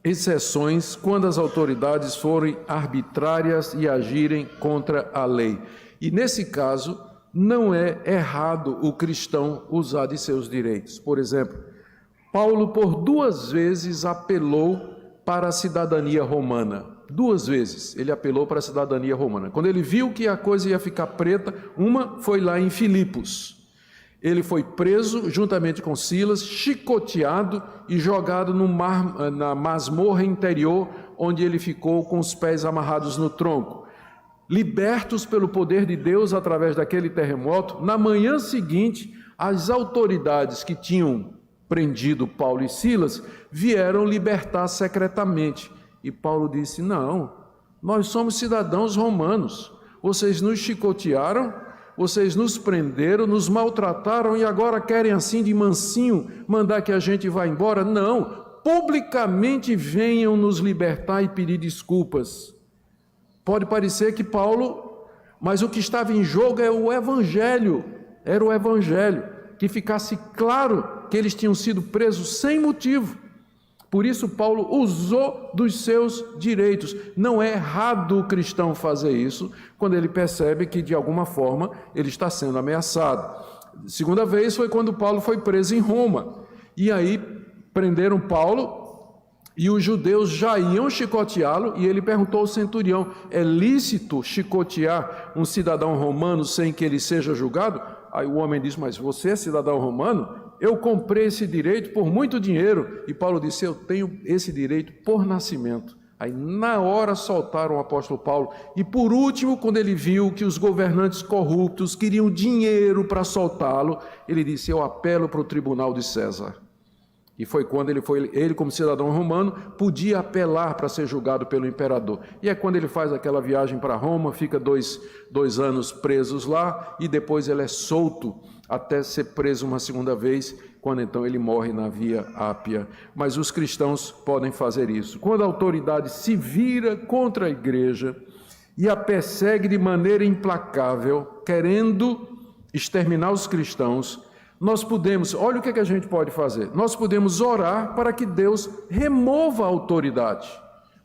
exceções quando as autoridades forem arbitrárias e agirem contra a lei. E nesse caso, não é errado o cristão usar de seus direitos. Por exemplo, Paulo por 2 vezes apelou para a cidadania romana. 2 vezes ele apelou para a cidadania romana. Quando ele viu que a coisa ia ficar preta, uma foi lá em Filipos. Ele foi preso juntamente com Silas, chicoteado e jogado na masmorra interior, onde ele ficou com os pés amarrados no tronco. Libertos pelo poder de Deus através daquele terremoto, na manhã seguinte, as autoridades que tinham prendido Paulo e Silas vieram libertar secretamente. E Paulo disse, não, nós somos cidadãos romanos, vocês nos chicotearam, vocês nos prenderam, nos maltrataram e agora querem assim de mansinho mandar que a gente vá embora? Não, publicamente venham nos libertar e pedir desculpas. Pode parecer que Paulo, mas o que estava em jogo é o Evangelho, era o Evangelho, que ficasse claro que eles tinham sido presos sem motivo. Por isso Paulo usou dos seus direitos. Não é errado o cristão fazer isso quando ele percebe que de alguma forma ele está sendo ameaçado. Segunda vez foi quando Paulo foi preso em Roma. E aí prenderam Paulo e os judeus já iam chicoteá-lo e ele perguntou ao centurião, é lícito chicotear um cidadão romano sem que ele seja julgado? Aí o homem disse, mas você é cidadão romano? Eu comprei esse direito por muito dinheiro. E Paulo disse, eu tenho esse direito por nascimento. Aí na hora soltaram o apóstolo Paulo. E por último, quando ele viu que os governantes corruptos queriam dinheiro para soltá-lo, ele disse, eu apelo para o tribunal de César. E foi quando ele como cidadão romano, podia apelar para ser julgado pelo imperador. E é quando ele faz aquela viagem para Roma, fica dois anos presos lá, e depois ele é solto até ser preso uma segunda vez, quando então ele morre na Via Ápia. Mas os cristãos podem fazer isso. Quando a autoridade se vira contra a igreja e a persegue de maneira implacável, querendo exterminar os cristãos, nós podemos, olha o que a gente pode fazer, nós podemos orar para que Deus remova a autoridade.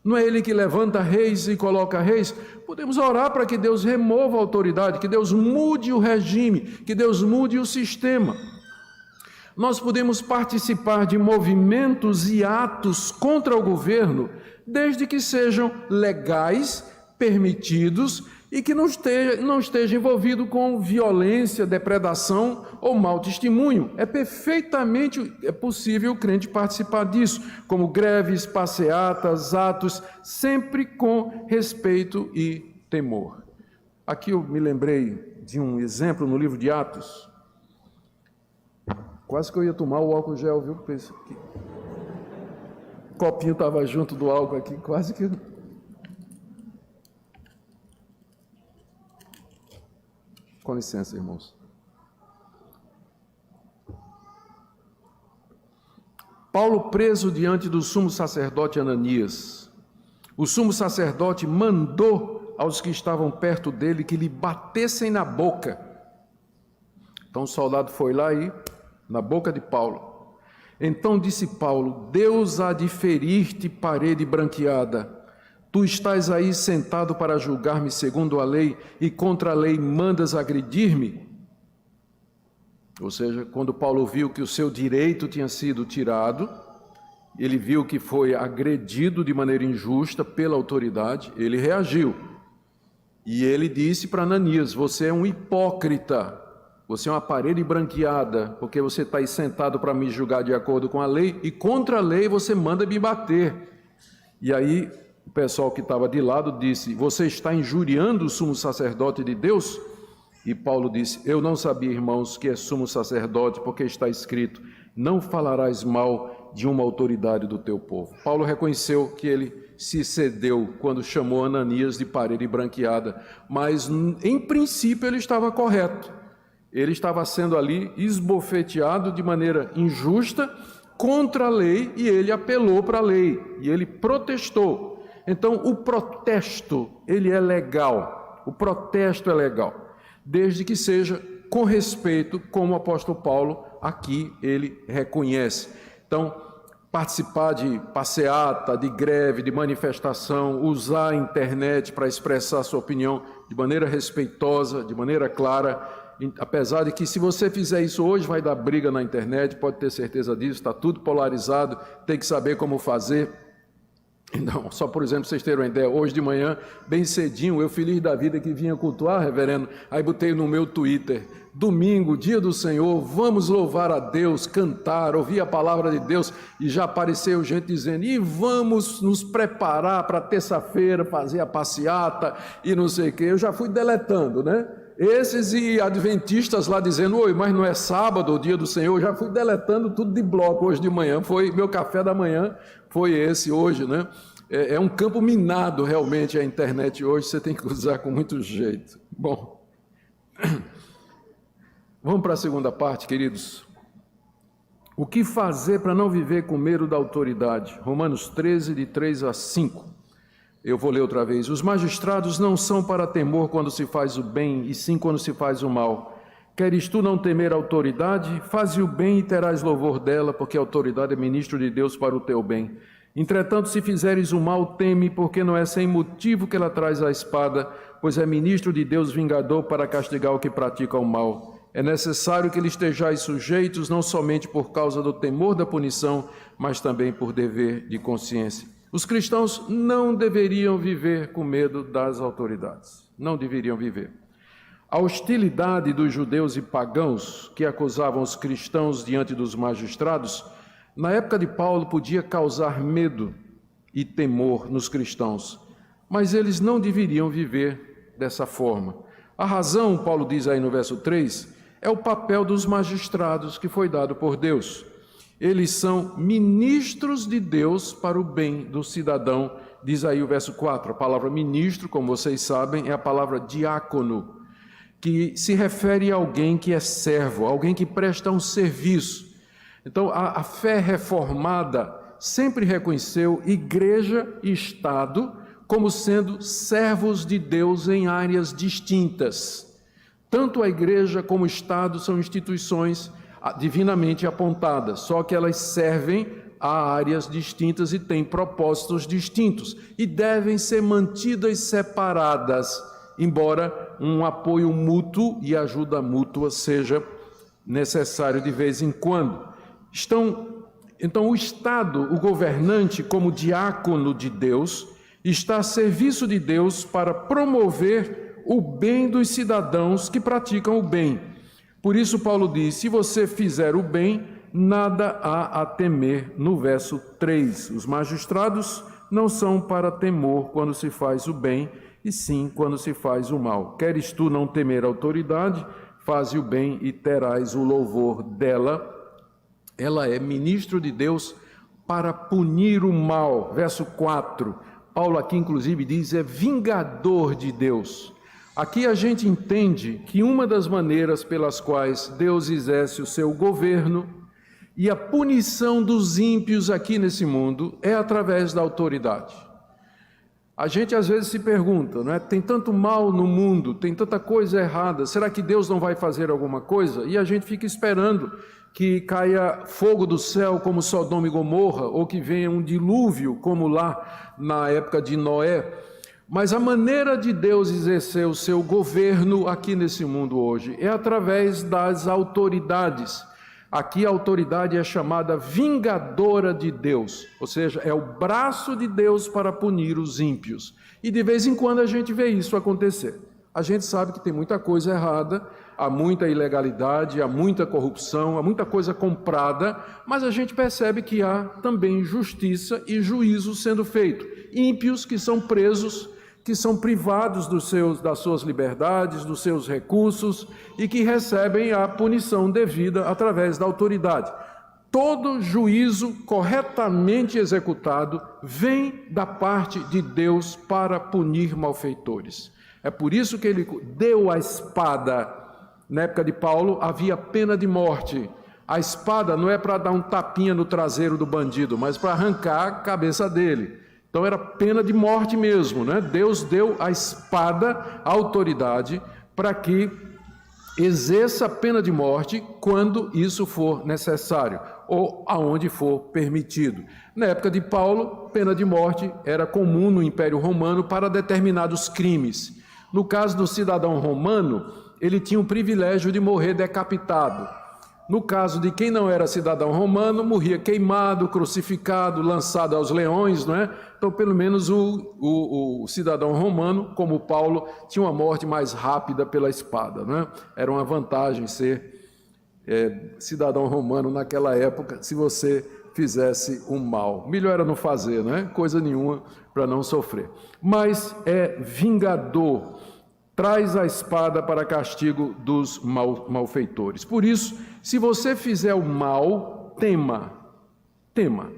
Não é Ele que levanta reis e coloca reis? Podemos orar para que Deus remova a autoridade, que Deus mude o regime, que Deus mude o sistema. Nós podemos participar de movimentos e atos contra o governo, desde que sejam legais, permitidos e que não esteja envolvido com violência, depredação ou mau testemunho. É perfeitamente possível o crente participar disso, como greves, passeatas, atos, sempre com respeito e temor. Aqui eu me lembrei de um exemplo no livro de Atos. Quase que eu ia tomar o álcool gel, viu? Pensei que o copinho estava junto do álcool aqui, quase que... Com licença, irmãos. Paulo preso diante do sumo sacerdote Ananias. O sumo sacerdote mandou aos que estavam perto dele que lhe batessem na boca. Então o soldado foi lá e na boca de Paulo. Então disse Paulo: Deus há de ferir-te, parede branqueada. Tu estás aí sentado para julgar-me segundo a lei, e contra a lei mandas agredir-me? Ou seja, quando Paulo viu que o seu direito tinha sido tirado, ele viu que foi agredido de maneira injusta pela autoridade, ele reagiu. E ele disse para Ananias: você é um hipócrita, você é uma parede branqueada, porque você está aí sentado para me julgar de acordo com a lei, e contra a lei você manda me bater. E aí o pessoal que estava de lado disse: você está injuriando o sumo sacerdote de Deus? E Paulo disse: eu não sabia, irmãos, que é sumo sacerdote, porque está escrito: não falarás mal de uma autoridade do teu povo. Paulo reconheceu que ele se cedeu quando chamou Ananias de parede branqueada, mas em princípio ele estava correto. Ele estava sendo ali esbofeteado de maneira injusta contra a lei, e ele apelou para a lei, e ele protestou. Então o protesto, ele é legal, o protesto é legal, desde que seja com respeito, como o apóstolo Paulo aqui ele reconhece. Então, participar de passeata, de greve, de manifestação, usar a internet para expressar sua opinião de maneira respeitosa, de maneira clara, apesar de que se você fizer isso hoje vai dar briga na internet, pode ter certeza disso, está tudo polarizado, tem que saber como fazer. Então, só por exemplo, vocês terem uma ideia, hoje de manhã, bem cedinho, eu feliz da vida que vinha cultuar, reverendo, aí botei no meu Twitter: domingo, dia do Senhor, vamos louvar a Deus, cantar, ouvir a palavra de Deus, e já apareceu gente dizendo: e vamos nos preparar para terça-feira, fazer a passeata, e não sei o quê. Eu já fui deletando, né? Esses e adventistas lá dizendo: oi, mas não é sábado, o dia do Senhor. Eu já fui deletando tudo de bloco hoje de manhã, foi meu café da manhã, foi esse hoje, né? É um campo minado realmente a internet hoje, você tem que usar com muito jeito. Bom, vamos para a segunda parte, queridos. O que fazer para não viver com medo da autoridade? Romanos 13, de 3 a 5. Eu vou ler outra vez. Os magistrados não são para temor quando se faz o bem, e sim quando se faz o mal. Queres tu não temer a autoridade? Faze o bem e terás louvor dela, porque a autoridade é ministro de Deus para o teu bem. Entretanto, se fizeres o mal, teme, porque não é sem motivo que ela traz a espada, pois é ministro de Deus vingador para castigar o que pratica o mal. É necessário que lhe estejais sujeitos, não somente por causa do temor da punição, mas também por dever de consciência. Os cristãos não deveriam viver com medo das autoridades. Não deveriam viver. A hostilidade dos judeus e pagãos que acusavam os cristãos diante dos magistrados, na época de Paulo, podia causar medo e temor nos cristãos, mas eles não deveriam viver dessa forma. A razão, Paulo diz aí no verso 3, é o papel dos magistrados que foi dado por Deus. Eles são ministros de Deus para o bem do cidadão, diz aí o verso 4. A palavra ministro, como vocês sabem, é a palavra diácono, que se refere a alguém que é servo, alguém que presta um serviço. Então, a fé reformada sempre reconheceu igreja e Estado como sendo servos de Deus em áreas distintas. Tanto a igreja como o Estado são instituições divinamente apontadas, só que elas servem a áreas distintas e têm propósitos distintos e devem ser mantidas separadas, embora um apoio mútuo e ajuda mútua seja necessário de vez em quando. Então, o Estado, o governante, como diácono de Deus, está a serviço de Deus para promover o bem dos cidadãos que praticam o bem. Por isso, Paulo diz: se você fizer o bem, nada há a temer, no verso 3. Os magistrados não são para temor quando se faz o bem, e sim quando se faz o mal. Queres tu não temer a autoridade? Faze o bem e terás o louvor dela, ela é ministro de Deus para punir o mal. Verso 4, Paulo aqui inclusive diz, é vingador de Deus. Aqui a gente entende que uma das maneiras pelas quais Deus exerce o seu governo e a punição dos ímpios aqui nesse mundo é através da autoridade. A gente às vezes se pergunta, não é? Tem tanto mal no mundo, tem tanta coisa errada, será que Deus não vai fazer alguma coisa? E a gente fica esperando que caia fogo do céu como Sodoma e Gomorra, ou que venha um dilúvio como lá na época de Noé. Mas a maneira de Deus exercer o seu governo aqui nesse mundo hoje é através das autoridades. Aqui a autoridade é chamada vingadora de Deus, ou seja, é o braço de Deus para punir os ímpios. E de vez em quando a gente vê isso acontecer. A gente sabe que tem muita coisa errada, há muita ilegalidade, há muita corrupção, há muita coisa comprada, mas a gente percebe que há também justiça e juízo sendo feito. Ímpios que são presos, que são privados das suas liberdades, dos seus recursos e que recebem a punição devida através da autoridade. Todo juízo corretamente executado vem da parte de Deus para punir malfeitores. É por isso que ele deu a espada. Na época de Paulo havia pena de morte. A espada não é para dar um tapinha no traseiro do bandido, mas para arrancar a cabeça dele. Então era pena de morte mesmo, né? Deus deu a espada, a autoridade, para que exerça a pena de morte quando isso for necessário, ou aonde for permitido. Na época de Paulo, pena de morte era comum no Império Romano para determinados crimes. No caso do cidadão romano, ele tinha o privilégio de morrer decapitado. No caso de quem não era cidadão romano, morria queimado, crucificado, lançado aos leões, não é? Então, pelo menos o cidadão romano, como Paulo, tinha uma morte mais rápida pela espada, não é? Era uma vantagem ser cidadão romano naquela época, se você fizesse o mal. Melhor era não fazer, não é? Coisa nenhuma para não sofrer. Mas é vingador. Traz a espada para castigo dos malfeitores. Por isso, se você fizer o mal, tema. Tema.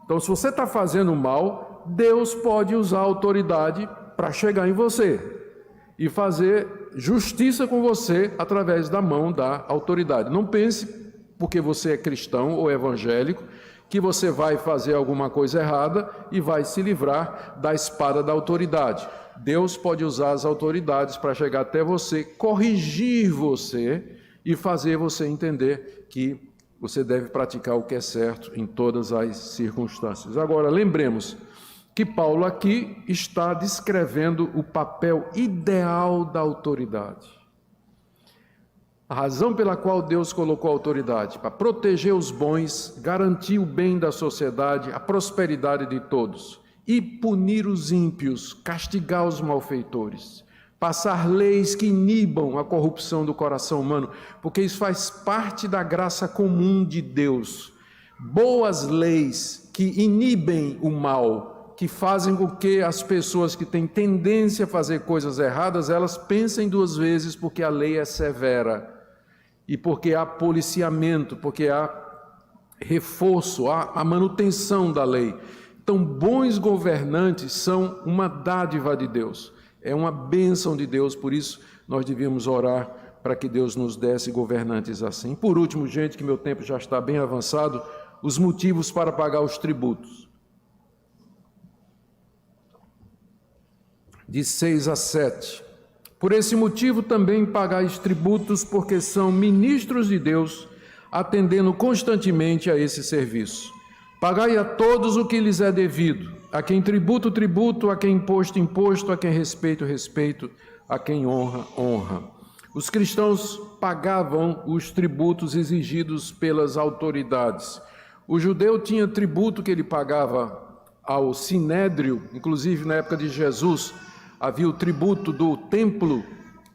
Então, se você está fazendo mal, Deus pode usar a autoridade para chegar em você e fazer justiça com você através da mão da autoridade. Não pense, porque você é cristão ou evangélico, que você vai fazer alguma coisa errada e vai se livrar da espada da autoridade. Deus pode usar as autoridades para chegar até você, corrigir você e fazer você entender que você deve praticar o que é certo em todas as circunstâncias. Agora, lembremos que Paulo aqui está descrevendo o papel ideal da autoridade. A razão pela qual Deus colocou a autoridade, para proteger os bons, garantir o bem da sociedade, a prosperidade de todos. E punir os ímpios, castigar os malfeitores, passar leis que inibam a corrupção do coração humano, porque isso faz parte da graça comum de Deus. Boas leis que inibem o mal, que fazem com que as pessoas que têm tendência a fazer coisas erradas, elas pensem duas vezes, porque a lei é severa, e porque há policiamento, porque há reforço, há a manutenção da lei. Então, bons governantes são uma dádiva de Deus, é uma bênção de Deus, por isso nós devíamos orar para que Deus nos desse governantes assim. Por último, gente, que meu tempo já está bem avançado, os motivos para pagar os tributos. De 6 a 7. Por esse motivo também pagais tributos, porque são ministros de Deus, atendendo constantemente a esse serviço. Pagai a todos o que lhes é devido, a quem tributo, tributo, a quem imposto, imposto, a quem respeito, respeito, a quem honra, honra. Os cristãos pagavam os tributos exigidos pelas autoridades. O judeu tinha tributo que ele pagava ao sinédrio, inclusive na época de Jesus, havia o tributo do templo.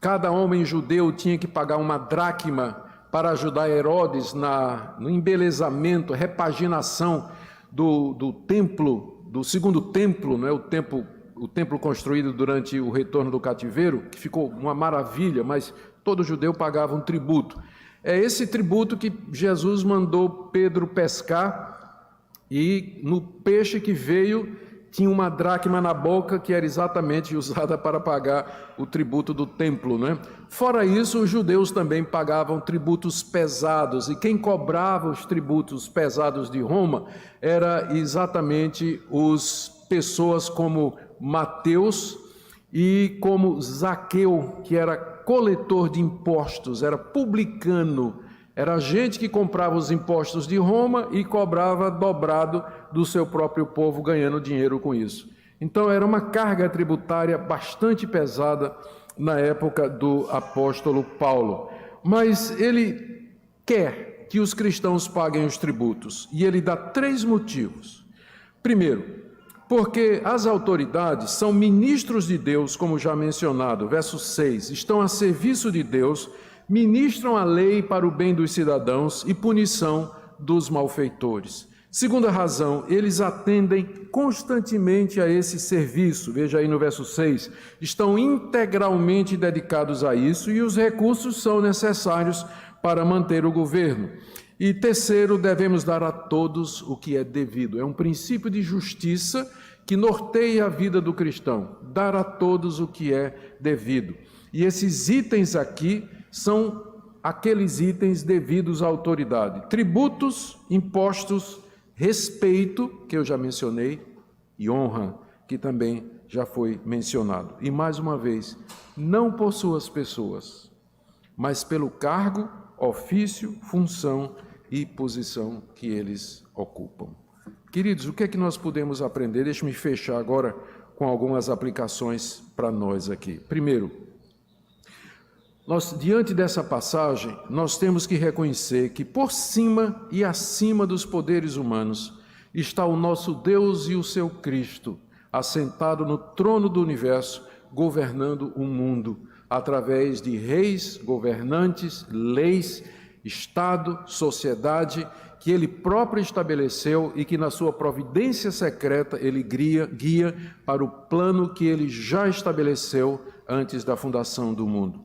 Cada homem judeu tinha que pagar uma dracma para ajudar Herodes no embelezamento, repaginação do templo, do segundo templo, não é? O templo construído durante o retorno do cativeiro, que ficou uma maravilha, mas todo judeu pagava um tributo. É esse tributo que Jesus mandou Pedro pescar, e no peixe que veio tinha uma dracma na boca, que era exatamente usada para pagar o tributo do templo, né? Fora isso, os judeus também pagavam tributos pesados, e quem cobrava os tributos pesados de Roma era exatamente as pessoas como Mateus e como Zaqueu, que era coletor de impostos, era publicano, era gente que comprava os impostos de Roma e cobrava dobrado do seu próprio povo, ganhando dinheiro com isso. Então era uma carga tributária bastante pesada na época do apóstolo Paulo. Mas ele quer que os cristãos paguem os tributos, e ele dá 3 motivos. Primeiro, porque as autoridades são ministros de Deus, como já mencionado, verso 6, estão a serviço de Deus, ministram a lei para o bem dos cidadãos e punição dos malfeitores. Segunda razão, eles atendem constantemente a esse serviço. Veja aí no verso 6, estão integralmente dedicados a isso e os recursos são necessários para manter o governo. E terceiro, devemos dar a todos o que é devido. É um princípio de justiça que norteia a vida do cristão, dar a todos o que é devido. E esses itens aqui são aqueles itens devidos à autoridade: tributos, impostos, respeito, que eu já mencionei, e honra, que também já foi mencionado. E mais uma vez, não por suas pessoas, mas pelo cargo, ofício, função e posição que eles ocupam. Queridos, o que é que nós podemos aprender? Deixe-me fechar agora com algumas aplicações para nós aqui. Primeiro, diante dessa passagem, nós temos que reconhecer que por cima e acima dos poderes humanos está o nosso Deus e o seu Cristo, assentado no trono do universo, governando o mundo, através de reis, governantes, leis, Estado, sociedade, que ele próprio estabeleceu e que na sua providência secreta ele guia para o plano que ele já estabeleceu antes da fundação do mundo.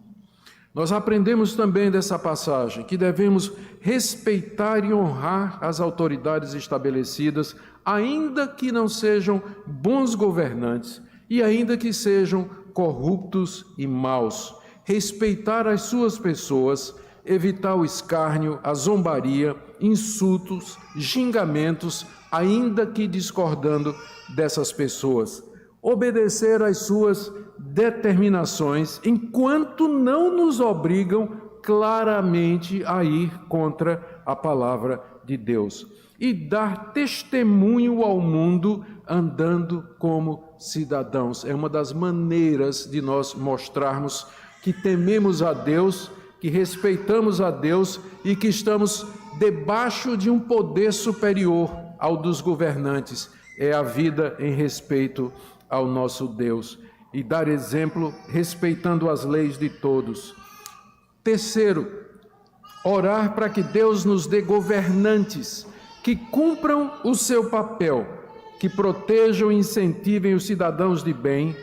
Nós aprendemos também dessa passagem que devemos respeitar e honrar as autoridades estabelecidas, ainda que não sejam bons governantes e ainda que sejam corruptos e maus. Respeitar as suas pessoas, evitar o escárnio, a zombaria, insultos, xingamentos, ainda que discordando dessas pessoas. Obedecer às suas determinações, enquanto não nos obrigam claramente a ir contra a palavra de Deus. E dar testemunho ao mundo andando como cidadãos. É uma das maneiras de nós mostrarmos que tememos a Deus, que respeitamos a Deus e que estamos debaixo de um poder superior ao dos governantes. É a vida em respeito ao nosso Deus e dar exemplo respeitando as leis de todos. Terceiro, orar para que Deus nos dê governantes que cumpram o seu papel, que protejam e incentivem os cidadãos de bem,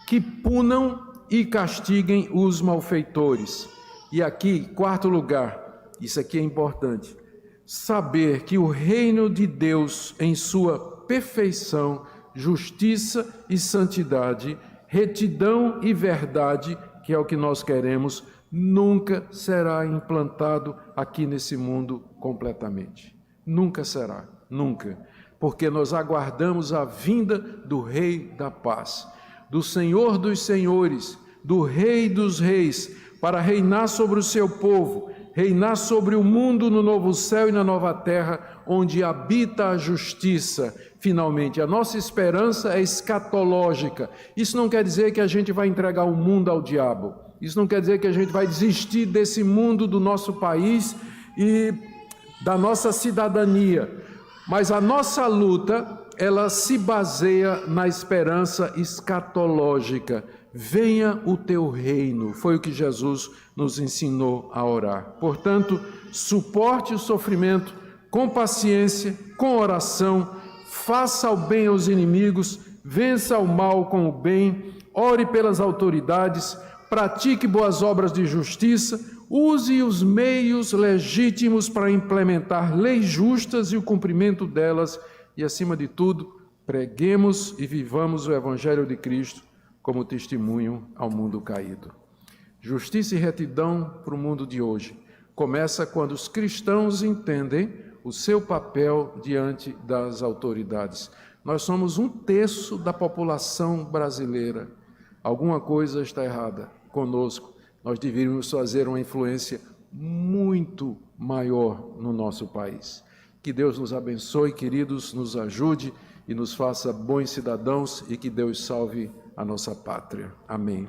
que punam e castiguem os malfeitores. E aqui, quarto lugar, isso aqui é importante, saber que o reino de Deus em sua perfeição, justiça e santidade, retidão e verdade, que é o que nós queremos, nunca será implantado aqui nesse mundo completamente. Nunca será, nunca. Porque nós aguardamos a vinda do Rei da Paz, do Senhor dos Senhores, do Rei dos Reis, para reinar sobre o seu povo, reinar sobre o mundo no novo céu e na nova terra, onde habita a justiça. Finalmente, a nossa esperança é escatológica. Isso não quer dizer que a gente vai entregar o mundo ao diabo. Isso não quer dizer que a gente vai desistir desse mundo, do nosso país e da nossa cidadania. Mas a nossa luta, ela se baseia na esperança escatológica. Venha o teu reino, foi o que Jesus nos ensinou a orar. Portanto, suporte o sofrimento com paciência, com oração, faça o bem aos inimigos, vença o mal com o bem, ore pelas autoridades, pratique boas obras de justiça, Use os meios legítimos para implementar leis justas e o cumprimento delas e, acima de tudo, preguemos e vivamos o Evangelho de Cristo como testemunho ao mundo caído. Justiça e retidão para o mundo de hoje começa quando os cristãos entendem o seu papel diante das autoridades. Nós somos 1/3 da população brasileira. Alguma coisa está errada conosco. Nós deveríamos fazer uma influência muito maior no nosso país. Que Deus nos abençoe, queridos, nos ajude e nos faça bons cidadãos e que Deus salve a nossa pátria. Amém.